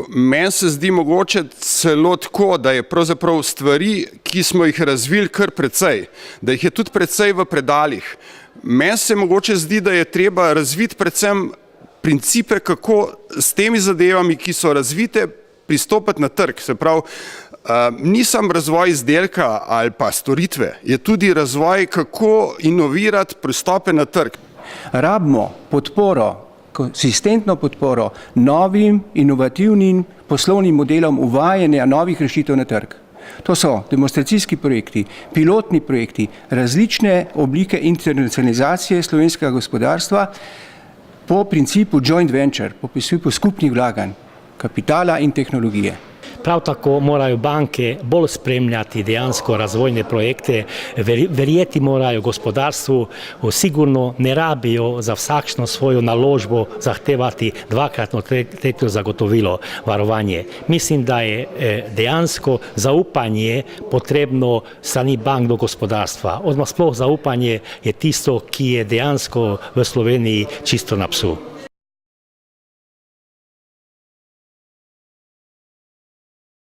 Meni se zdi mogoče celo tako, da je pravzaprav stvari, ki smo jih razvili kar precej, da jih je tudi precej v predalih. Meni se mogoče zdi, da je treba razviti predvsem principe, kako s temi zadevami, ki so razvite, pristopiti na trg. Se pravi, ni samo razvoj izdelka ali pa storitve, je tudi razvoj, kako inovirati pristope na trg. Rabimo podporo, konsistentno podporo novim, inovativnim poslovnim modelom uvajanja novih rešitev na trg. To so demonstracijski projekti, pilotni projekti, različne oblike internacionalizacije slovenskega gospodarstva po principu joint venture, po principu skupnih vlaganj, kapitala in tehnologije. Prav tako morajo banke bolj spremljati dejansko razvojne projekte, verjeti morajo gospodarstvu, sigurno ne rabijo za vsakšno svojo naložbo zahtevati dvakratno, tretjo zagotovilo varovanje. Mislim, da je dejansko zaupanje potrebno strani bank do gospodarstva. Odmah sploh zaupanje je tisto, ki je dejansko v Sloveniji čisto na psu.